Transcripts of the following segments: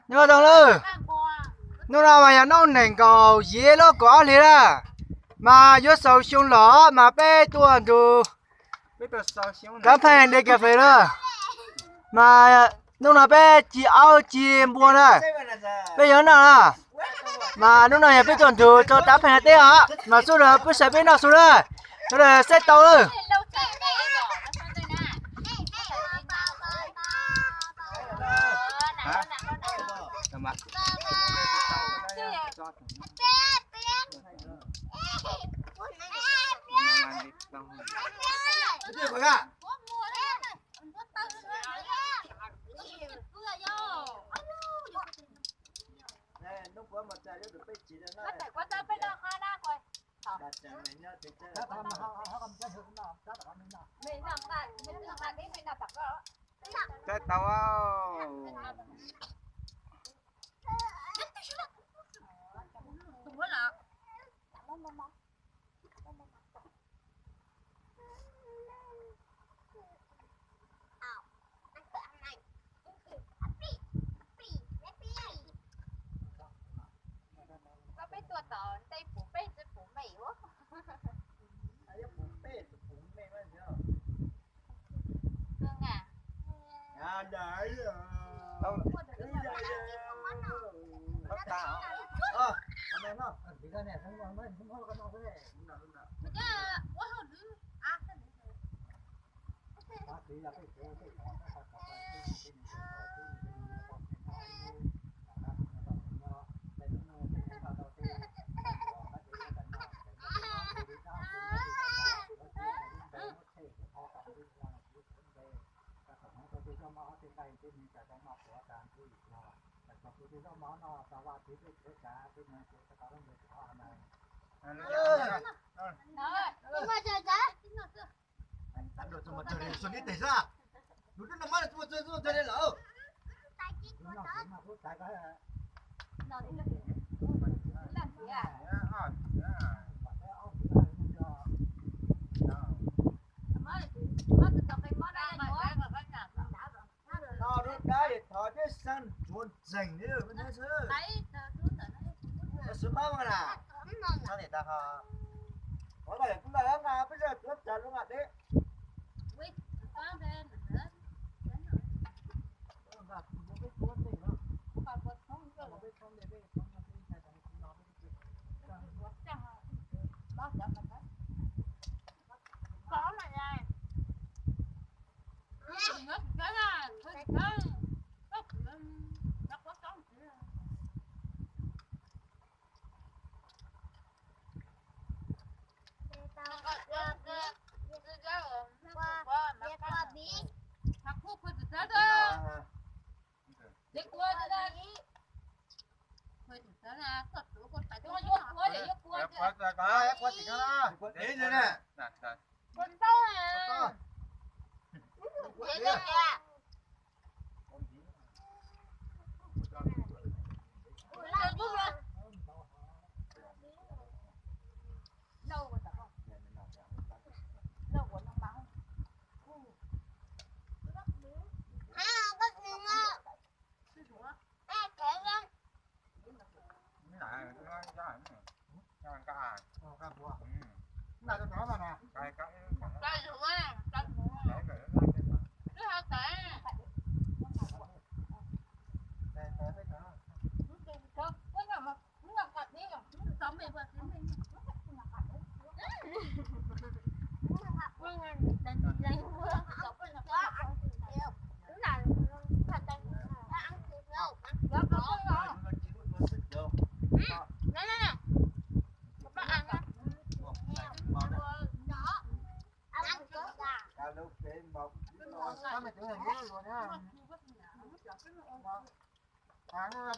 nhưng mà đồng lư nó nào mà nó nền cầu dễ nó có liền à mà vô sầu xuống lỏ mà bé tuần tu đã phải để cà phê rồi mà lúc nào bé chỉ ao chỉ buồn rồi bây giờ nào à mà lúc nào bé tuần tu cho đã phải thế hả mà số rồi bé sẽ bé nào số rồi rồi sẽ tàu rồi Cái tàu dành đi được vẫn chứ số bao mà là sao để ta có thể cũng là là bây giờ tôi trả luôn ạ đấy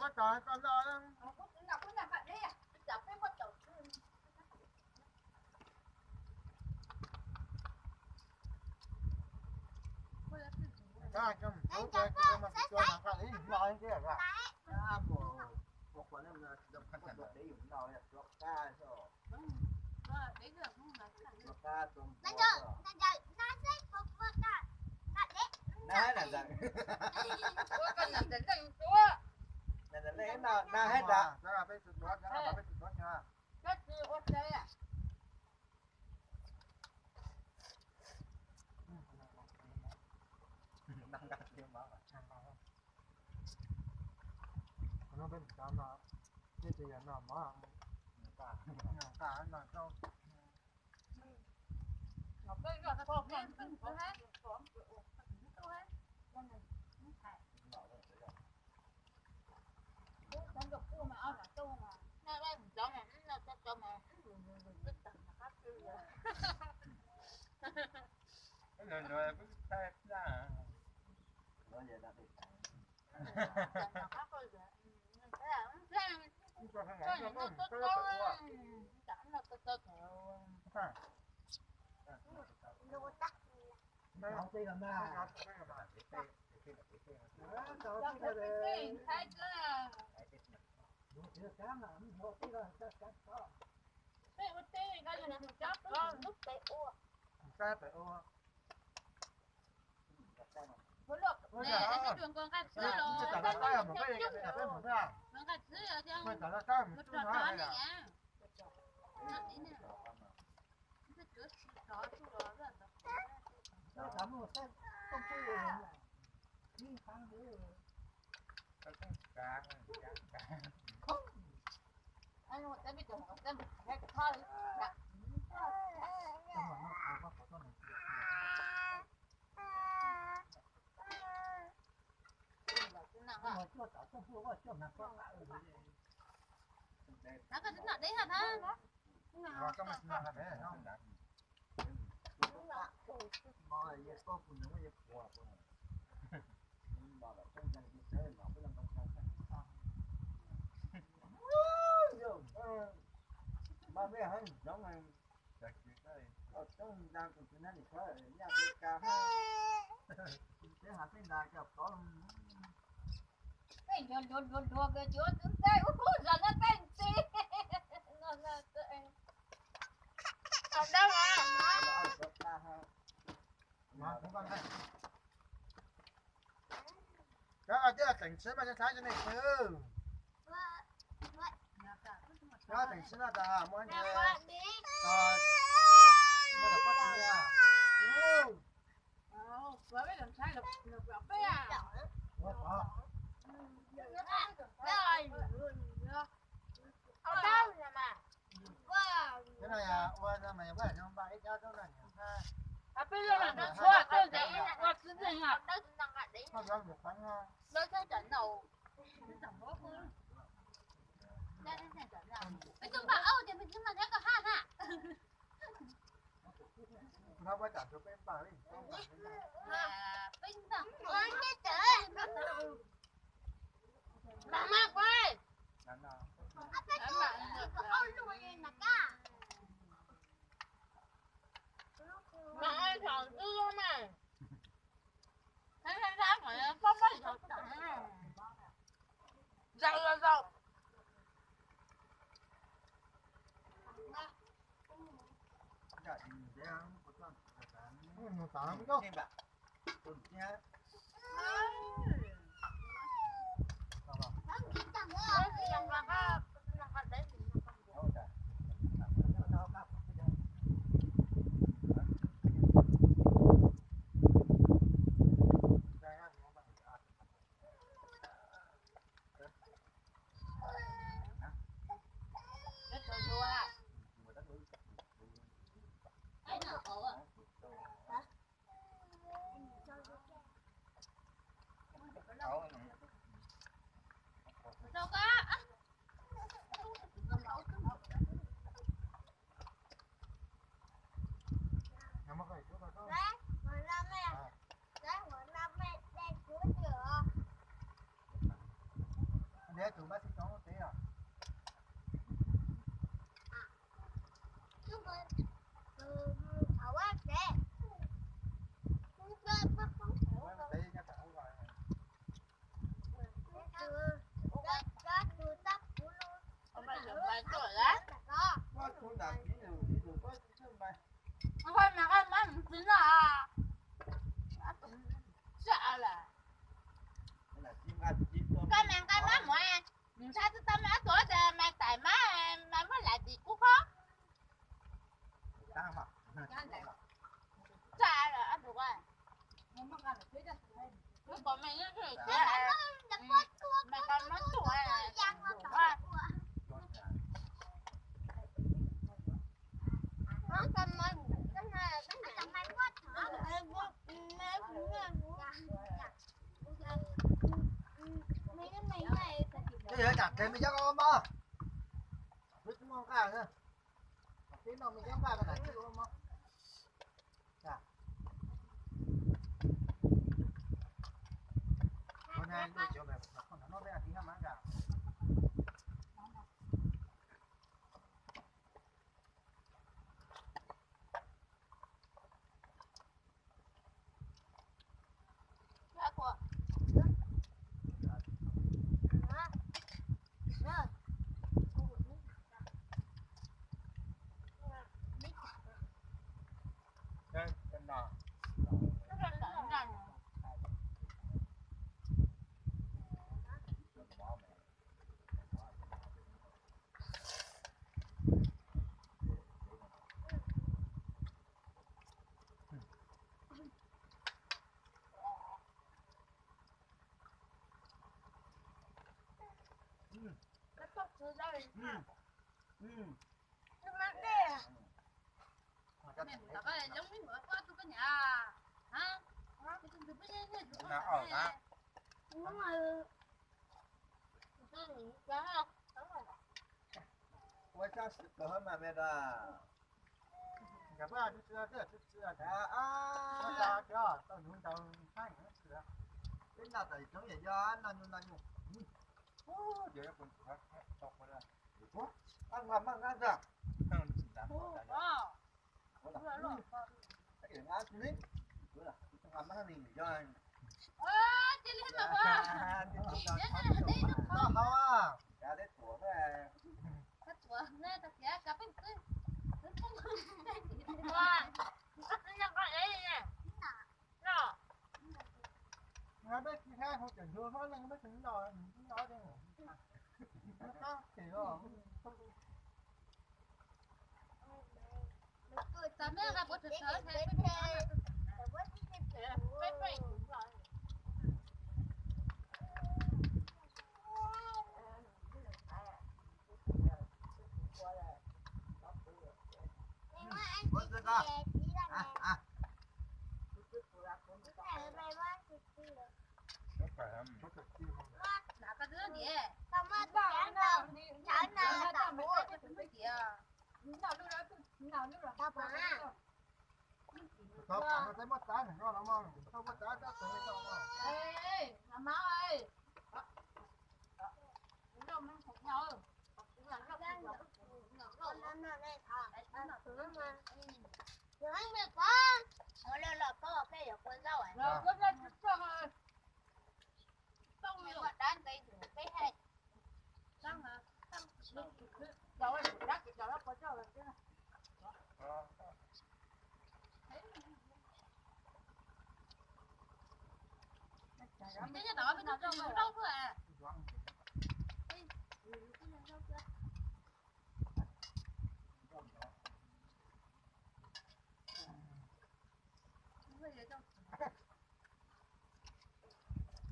bắt đầu con đó Cái cho mình cho thằng lý nói cái là một phần em là đọc khăn để dùng đâu là lọc ca rồi lọc ca tôm nó là gì đến là hết đã. Đó là phải tụt đó, đó là phải tụt đó nha. Rất là ok à. Đang đặt tiền mà. Nó bên đó nó cái gì nó mà Cả nó đâu. Nó bên đó có bên có hết. Có hết. Trong được cua mà ao là tô mà. Nó đây cho mà nó cho mà tức tận là khác chứ. Rồi rồi cứ tay ra. Nó vậy đã được. Là khác rồi. Thế là Cho thằng cho nó nó nó tốt chẳng là tốt Ha. Nó đi làm nào. Trong cái thấy cái Đúng chưa cám là nó tí rồi chắc có. cái út tí cái là chóp đó lúc tệ ua. Cái phải ô. Có được. Nè, cái đường con cái sữa rồi. Chứ cả cái là một cái là cái một cái. Con cái sữa rồi chứ. Mình cả cái một Một chút trò nữa tròn hay này là. nhá. Nó tí nè. Cái chứa đó chú đó rất là Nó cảm một cái không chơi rồi. Đi phang nữa. Cá. anh một cái bị tưởng một cái thôi. Dạ. Nhưng mà nó có con này. Mà chưa cả không mua qua chưa mà có lại rồi. Nó cái tính là đấy hả ta? Và cái mình làm thế nó không đạt. Mà giờ có phụ nữ giờ qua qua. Mà là trong dân đi chơi mà cái lần trong sang. Ba mẹ hắn giống này. Ở trong đang còn chuyện này thì có nhà đi cà phê. Thế hạt bên đài gặp có Cái đùa cái chúa tướng tay giờ nó tên gì? Nó tên. Ở đâu à? Mà cũng con đây. Đó chứ là tỉnh xứ mà thái cho này chứ. Đó tỉnh xứ là ta muốn chơi. Rồi. Nó là phát triển à. Với cái làm sai được bé à. quá khó. Ở đâu nè mà. Cái này à, ôi ra mày phải trong ba ít cho nó này. À bây giờ là nó xoa cái đấy là qua cái gì à? Đâu nằm ở đấy. Nó ra được bánh ha. Đâu thấy trận đầu. Đây đây trận đầu. Mình chúng bảo thì mình chúng ta thấy có hát à. Nó phải trả cho bên bà đi. À, binh bằng quá nhất trời. Mama quay. Đánh nào. Mà ai thằng tư này. Thấy sao phải có mấy thằng tặng. Dầu. Dạ thì dễ không? Có con. Nó tạm đó. Thêm bạn. Tụi nhá. Đâu có. Nó mất rồi, chút rồi đó. Để tụi bác sĩ có một tí à. Thôi mà cái má mình tính là sợ là cái má mọi cái gì chặt thì mình chắc có mà biết cũng không cả nữa tí nào mình chẳng cả cái này chứ không mà hôm nay tôi chiều về không nó bé tí nó mang cả Trên nọ. Nó ở đó. Quay cha sức cỡ mà mẹ đã. gặp ba chút chưa nó ra cho tao nhúng tao hai nữa chưa đến nào tại giống vậy do nó nhung Vậy còn chọc vào đây. ăn ngầm ăn ra Không chỉ làm đó. cái gì ăn đi bữa là ngầm ăn gì cho anh tao hoa Đã đến tuổi rồi. ngay biết khi khác không chừng thua nó lên biết chừng rồi nói đi nó thì rồi Nó phải làm. Tốt, nó thấy mất trái này nó lắm không? Không mất trái chắc tự nhiên không không?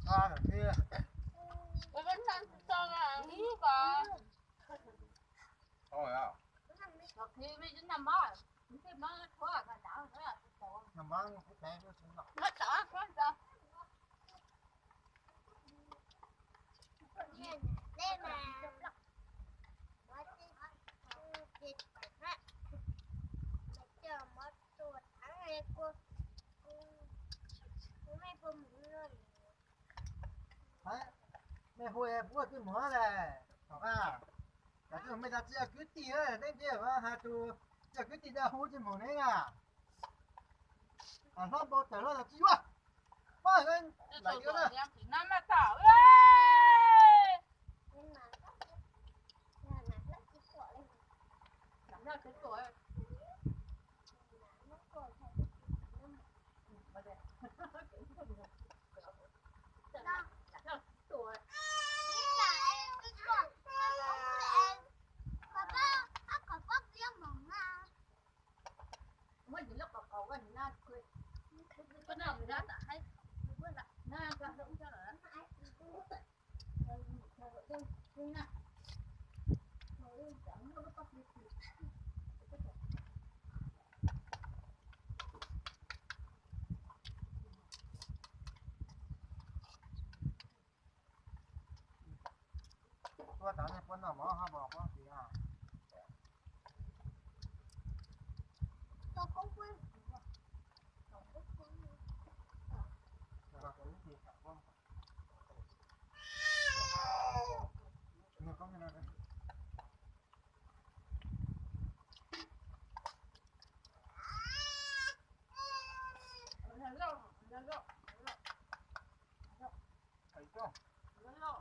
À, kia. Thôi à. Nằm ăn cái tay nó xuống ngọc. Đấy, mẹ hồi bữa tôi mở này, học à, cái tôi mới đặt chưa cứ tí ấy, đấy chứ mà hà tu, chưa cứ tí ra hú chứ mở đấy à, nó bao giờ nó là chi quá, bao giờ lại cái đó, ตัวตอนนี้คนหน่อหมอเขาบอกว่าสิอ่ะ Tôi không quên. แล้วก็คนที่ขับว่ามันก็ไม่น่าจะ thấy không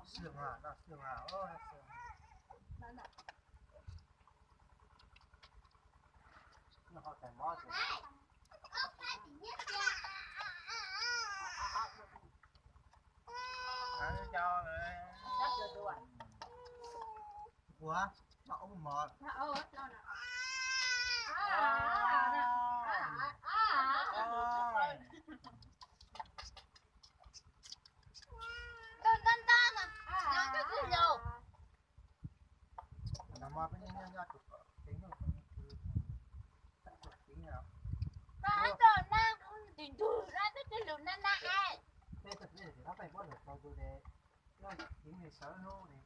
sườn à đó sườn à ôi sườn nó họ thành món rồi ăn cho ủa nó ông mò nó mò cái nhau chụp tính rồi tính nào thế thật sự thì nó phải có được câu tôi để nó tính người sợ nó để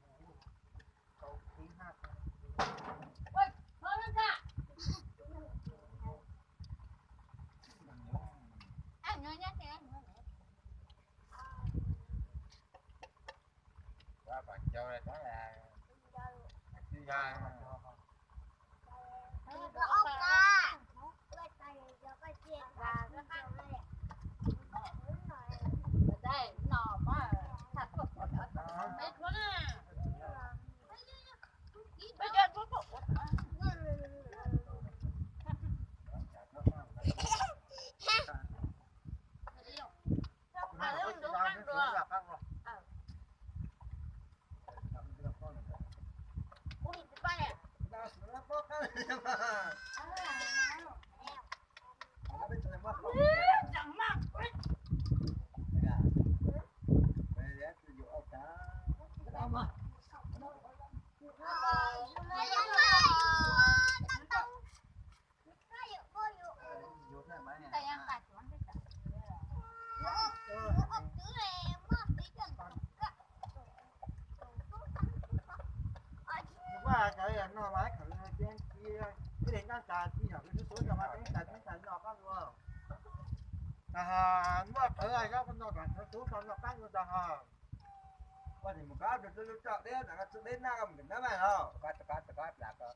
câu tính hát qua bạn châu này đó là đi ra Đây, nò mà thật thật thật quá nè. Bây giờ tôi cái nó máy khởi trên kia cái đến đang trà chi học cái số cho mà cái trà nhỏ con luôn à mua thử ai đó con nó cả số con nó cắt luôn ha qua thì một cái được tôi chọn đấy là cái đến nào mình nói mày không có là có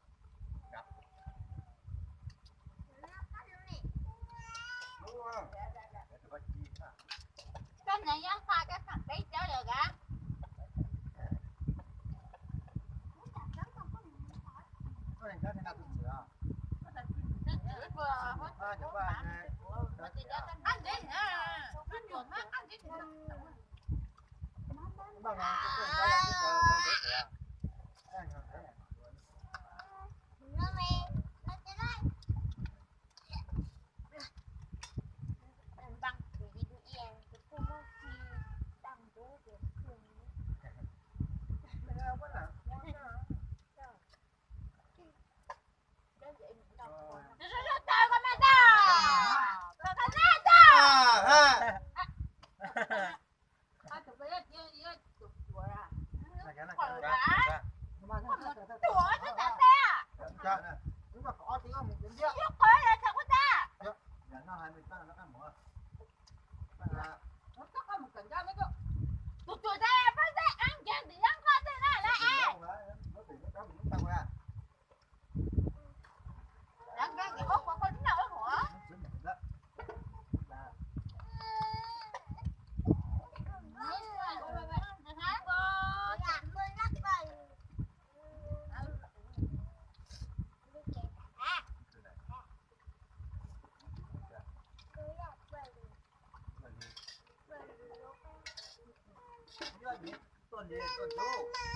đúng không có chi cái này nhá, pha cái thằng đấy cho được á. có thành cái nào cũng sửa Ăn đi nè. Ăn chuột má, ăn đi. bằng cái cái chúng ta có tiếng một tiếng biết nó hai mươi nó ăn mỏ tuần gì tuần chú